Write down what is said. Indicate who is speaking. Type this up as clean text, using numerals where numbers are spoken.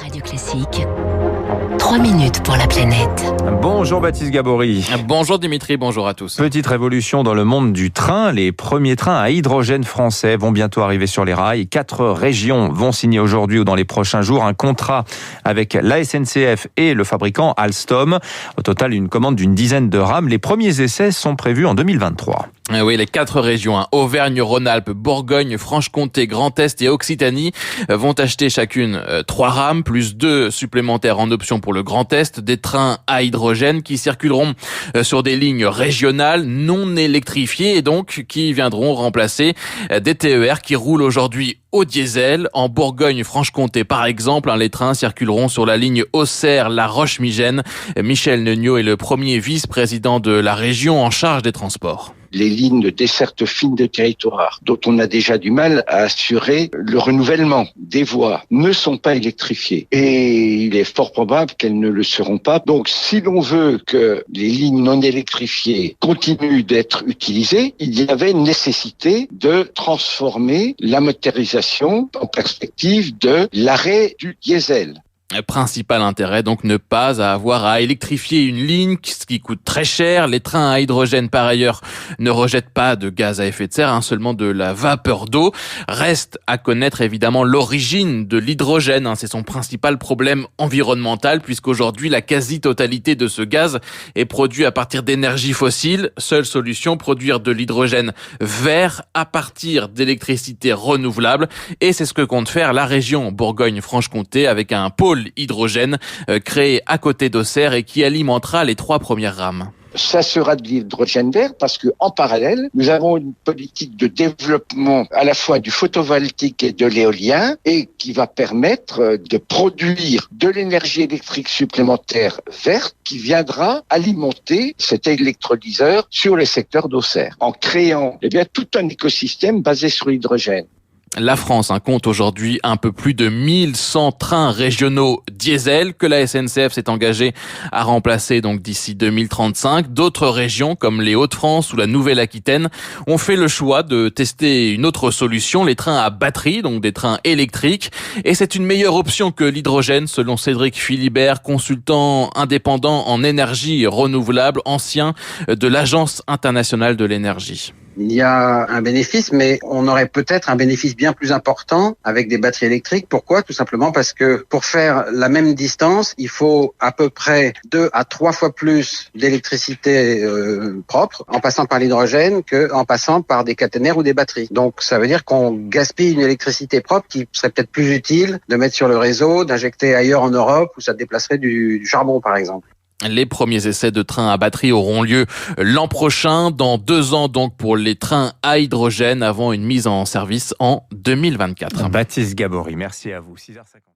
Speaker 1: Radio Classique, 3 minutes pour la planète.
Speaker 2: Bonjour Baptiste Gabory.
Speaker 3: Bonjour Dimitri, bonjour à tous.
Speaker 2: Petite révolution dans le monde du train. Les premiers trains à hydrogène français vont bientôt arriver sur les rails. 4 régions vont signer aujourd'hui ou dans les prochains jours un contrat avec la SNCF et le fabricant Alstom. Au total, une commande d'une dizaine de rames. Les premiers essais sont prévus en 2023.
Speaker 3: Oui, les 4 régions, Auvergne-Rhône-Alpes, Bourgogne, Franche-Comté, Grand Est et Occitanie, vont acheter chacune 3 rames, plus 2 supplémentaires en option pour le Grand Est, des trains à hydrogène qui circuleront sur des lignes régionales non électrifiées et donc qui viendront remplacer des TER qui roulent aujourd'hui au diesel. En Bourgogne-Franche-Comté, par exemple, les trains circuleront sur la ligne Auxerre-La Roche-Migène. Michel Neugnot est le premier vice-président de la région en charge des transports.
Speaker 4: Les lignes de desserte fine de territoire, dont on a déjà du mal à assurer le renouvellement des voies, ne sont pas électrifiées. Et il est fort probable qu'elles ne le seront pas. Donc, si l'on veut que les lignes non électrifiées continuent d'être utilisées, il y avait nécessité de transformer la motorisation en perspective de l'arrêt du diesel.
Speaker 3: Principal intérêt, donc ne pas avoir à électrifier une ligne, ce qui coûte très cher. Les trains à hydrogène, par ailleurs, ne rejettent pas de gaz à effet de serre, seulement de la vapeur d'eau. Reste à connaître évidemment l'origine de l'hydrogène. C'est son principal problème environnemental, puisqu'aujourd'hui, la quasi-totalité de ce gaz est produit à partir d'énergie fossile. Seule solution, produire de l'hydrogène vert à partir d'électricité renouvelable. Et c'est ce que compte faire la région Bourgogne-Franche-Comté avec un pôle hydrogène créé à côté d'Auxerre et qui alimentera les 3 premières rames.
Speaker 4: Ça sera de l'hydrogène vert parce que en parallèle, nous avons une politique de développement à la fois du photovoltaïque et de l'éolien et qui va permettre de produire de l'énergie électrique supplémentaire verte qui viendra alimenter cet électrolyseur sur le secteur d'Auxerre en créant tout un écosystème basé sur l'hydrogène.
Speaker 3: La France compte aujourd'hui un peu plus de 1100 trains régionaux diesel que la SNCF s'est engagée à remplacer donc d'ici 2035. D'autres régions comme les Hauts-de-France ou la Nouvelle-Aquitaine ont fait le choix de tester une autre solution, les trains à batterie, donc des trains électriques. Et c'est une meilleure option que l'hydrogène selon Cédric Philibert, consultant indépendant en énergie renouvelable, ancien de l'Agence internationale de l'énergie.
Speaker 5: Il y a un bénéfice, mais on aurait peut-être un bénéfice bien plus important avec des batteries électriques. Pourquoi ? Tout simplement parce que pour faire la même distance, il faut à peu près 2 à 3 fois plus d'électricité propre en passant par l'hydrogène qu'en passant par des caténaires ou des batteries. Donc ça veut dire qu'on gaspille une électricité propre qui serait peut-être plus utile de mettre sur le réseau, d'injecter ailleurs en Europe où ça déplacerait du charbon par exemple.
Speaker 3: Les premiers essais de trains à batterie auront lieu l'an prochain, dans 2 ans donc pour les trains à hydrogène, avant une mise en service en 2024.
Speaker 2: Baptiste Gabory, merci à vous. 6h50.